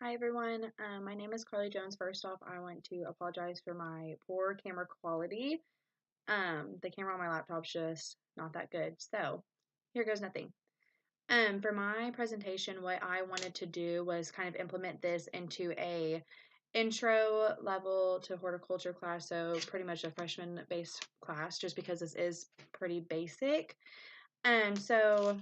Hi everyone, my name is Carly Jones. First off, I want to apologize for my poor camera quality. The camera on my laptop's just not that good, so here goes nothing. For my presentation, what I wanted to do was kind of implement this into a intro level to horticulture class, so pretty much a freshman-based class, just because this is pretty basic. So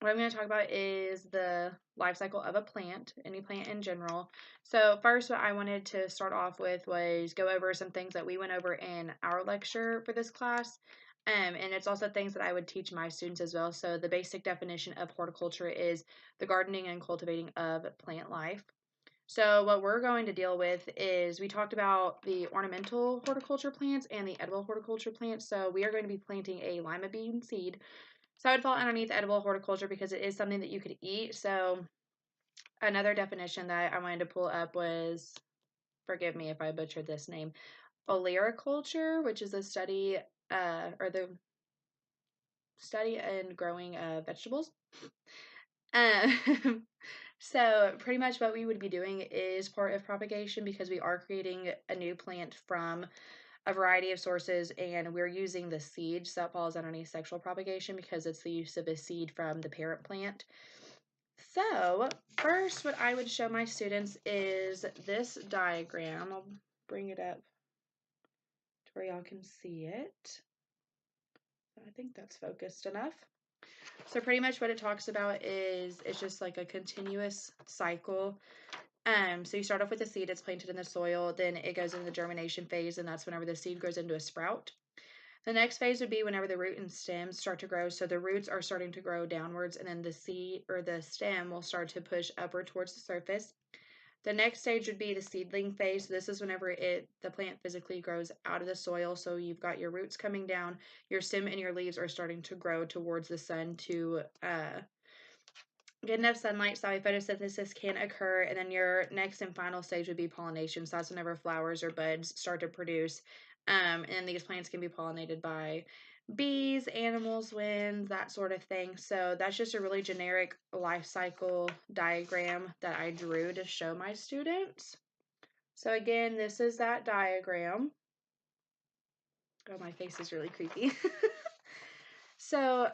what I'm going to talk about is the life cycle of a plant, any plant in general. So first, what I wanted to start off with was go over some things that we went over in our lecture for this class. And it's also things that I would teach my students as well. So the basic definition of horticulture is the gardening and cultivating of plant life. So what we're going to deal with is we talked about the ornamental horticulture plants and the edible horticulture plants. So we are going to be planting a lima bean seed. So I would fall underneath edible horticulture because it is something that you could eat. So another definition that I wanted to pull up was, forgive me if I butchered this name, olericulture, which is a study or the study and growing of vegetables. Um, so pretty much what we would be doing is part of propagation because we are creating a new plant from a variety of sources, and we're using the seed, so that falls underneath sexual propagation because it's the use of a seed from the parent plant. So first, what I would show my students is this diagram. I'll bring it up to where y'all can see it. I think that's focused enough. So pretty much what it talks about is it's just like a continuous cycle. So you start off with the seed, it's planted in the soil, then it goes into the germination phase, and that's whenever the seed grows into a sprout. The next phase would be whenever the root and stems start to grow. So the roots are starting to grow downwards, and then the seed or the stem will start to push upward towards the surface. The next stage would be the seedling phase. This is whenever the plant physically grows out of the soil. So you've got your roots coming down, your stem and your leaves are starting to grow towards the sun to get enough sunlight so photosynthesis can occur. And then your next and final stage would be pollination. So that's whenever flowers or buds start to produce. And these plants can be pollinated by bees, animals, winds, that sort of thing. So that's just a really generic life cycle diagram that I drew to show my students. So again, this is that diagram. Oh, my face is really creepy. So,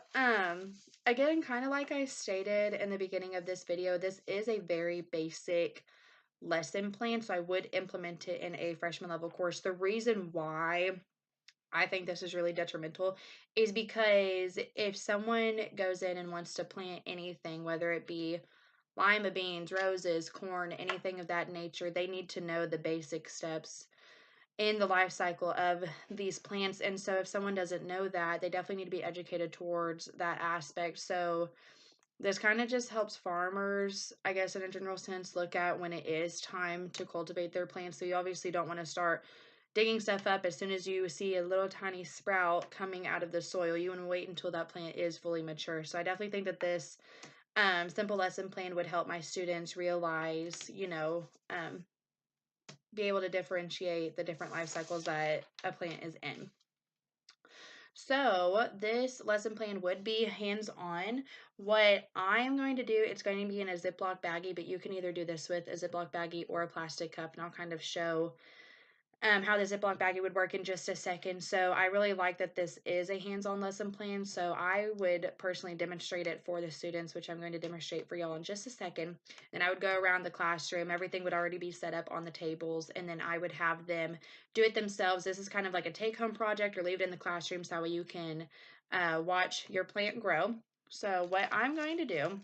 again, kind of like I stated in the beginning of this video, this is a very basic lesson plan, so I would implement it in a freshman level course. The reason why I think this is really detrimental is because if someone goes in and wants to plant anything, whether it be lima beans, roses, corn, anything of that nature, they need to know the basic steps in the life cycle of these plants. And so if someone doesn't know that, they definitely need to be educated towards that aspect. So this kind of just helps farmers, I guess, in a general sense, look at when it is time to cultivate their plants. So you obviously don't want to start digging stuff up as soon as you see a little tiny sprout coming out of the soil. You want to wait until that plant is fully mature. So I definitely think that this simple lesson plan would help my students realize, be able to differentiate the different life cycles that a plant is in. So this lesson plan would be hands-on. What I am going to do, it's going to be in a Ziploc baggie, but you can either do this with a Ziploc baggie or a plastic cup, and I'll kind of show how the Ziploc baggie would work in just a second. So I really like that this is a hands-on lesson plan. So I would personally demonstrate it for the students, which I'm going to demonstrate for y'all in just a second. Then I would go around the classroom. Everything would already be set up on the tables, and then I would have them do it themselves. This is kind of like a take-home project, or leave it in the classroom so you can watch your plant grow. So what I'm going to do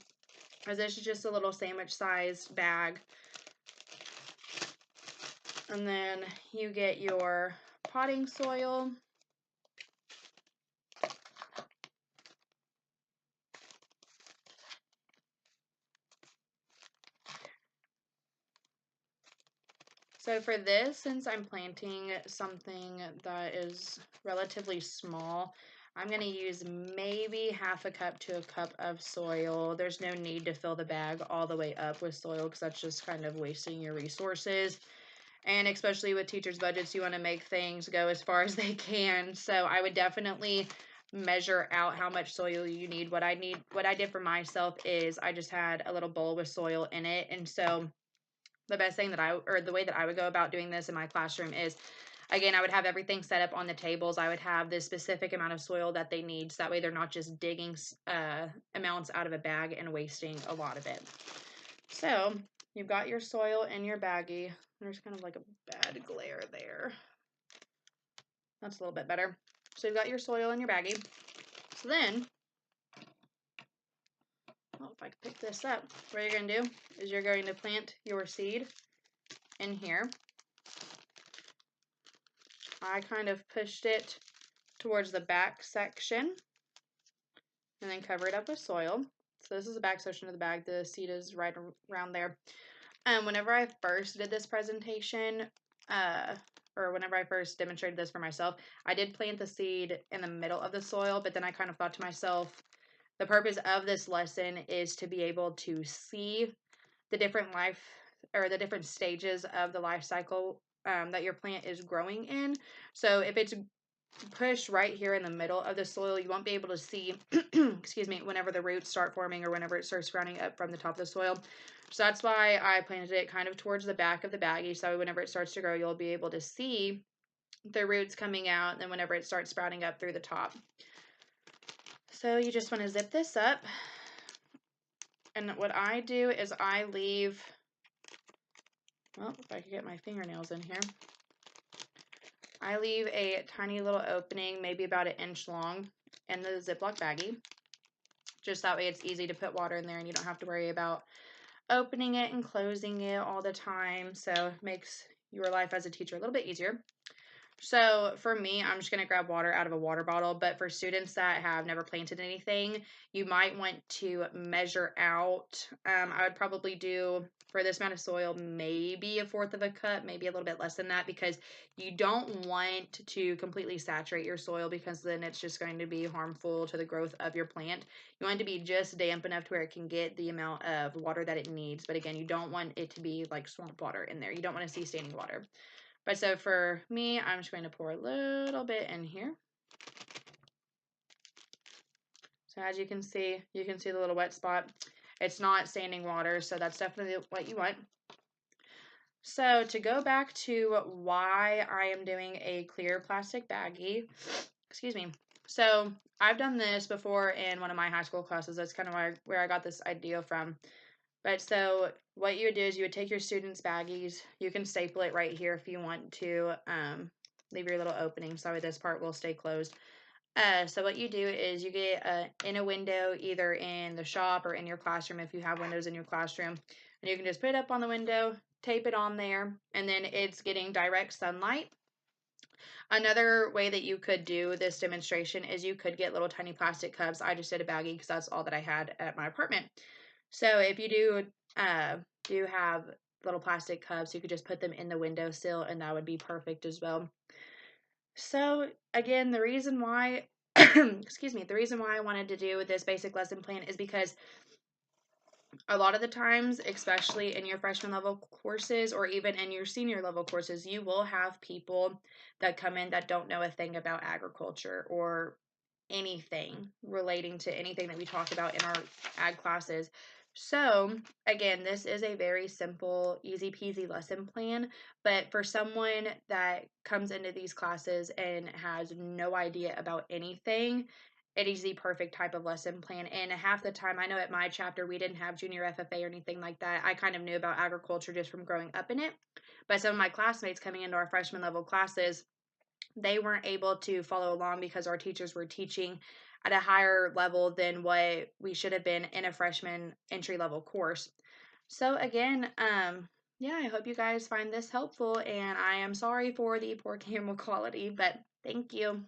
is, this is just a little sandwich-sized bag. And then you get your potting soil. So for this, since I'm planting something that is relatively small, I'm going to use maybe half a cup to a cup of soil. There's no need to fill the bag all the way up with soil because that's just kind of wasting your resources. And especially with teachers' budgets, you want to make things go as far as they can. So I would definitely measure out how much soil you need. What I did for myself is I just had a little bowl with soil in it. And so the best thing or the way that I would go about doing this in my classroom is, again, I would have everything set up on the tables. I would have this specific amount of soil that they need, so that way they're not just digging amounts out of a bag and wasting a lot of it. So you've got your soil in your baggie. There's kind of like a bad glare there. That's a little bit better. So you've got your soil in your baggie. So then, well, if I can pick this up, what you're going to do is you're going to plant your seed in here. I kind of pushed it towards the back section and then cover it up with soil. So this is the back section of the bag. The seed is right around there. Whenever I first did this presentation, or whenever I first demonstrated this for myself, I did plant the seed in the middle of the soil, but then I kind of thought to myself, the purpose of this lesson is to be able to see the different stages of the life cycle that your plant is growing in. So if it's pushed right here in the middle of the soil, you won't be able to see, excuse me, whenever the roots start forming or whenever it starts sprouting up from the top of the soil. So that's why I planted it kind of towards the back of the baggie. So whenever it starts to grow, you'll be able to see the roots coming out, and then whenever it starts sprouting up through the top. So you just want to zip this up. And what I do is I leave, well, if I could get my fingernails in here, I leave a tiny little opening, maybe about 1 inch long, in the Ziploc baggie. Just that way it's easy to put water in there and you don't have to worry about opening it and closing it all the time. So it makes your life as a teacher a little bit easier. So for me, I'm just going to grab water out of a water bottle. But for students that have never planted anything, you might want to measure out. I would probably do, for this amount of soil, maybe 1/4 of a cup, maybe a little bit less than that, because you don't want to completely saturate your soil, because then it's just going to be harmful to the growth of your plant. You want it to be just damp enough to where it can get the amount of water that it needs. But again, you don't want it to be like swamp water in there. You don't want to see standing water. But so for me, I'm just going to pour a little bit in here. So as you can see the little wet spot. It's not standing water, so that's definitely what you want. So to go back to why I am doing a clear plastic baggie, excuse me. So I've done this before in one of my high school classes. That's kind of where I got this idea from. But so what you would do is you would take your students' baggies. You can staple it right here if you want to. Leave your little opening so this part will stay closed. So what you do is you get in a window, either in the shop or in your classroom if you have windows in your classroom. And you can just put it up on the window, tape it on there, and then it's getting direct sunlight. Another way that you could do this demonstration is you could get little tiny plastic cups. I just did a baggie because that's all that I had at my apartment. So if you do have little plastic cups, you could just put them in the windowsill and that would be perfect as well. So again, the reason why, excuse me, the reason why I wanted to do this basic lesson plan is because a lot of the times, especially in your freshman level courses or even in your senior level courses, you will have people that come in that don't know a thing about agriculture or anything relating to anything that we talk about in our ag classes. So again, this is a very simple, easy peasy lesson plan, but for someone that comes into these classes and has no idea about anything, it is the perfect type of lesson plan. And half the time, I know at my chapter, we didn't have junior FFA or anything like that. I kind of knew about agriculture just from growing up in it. But some of my classmates coming into our freshman level classes, they weren't able to follow along because our teachers were teaching at a higher level than what we should have been in a freshman entry level course. So again, yeah, I hope you guys find this helpful, and I am sorry for the poor camera quality, but thank you.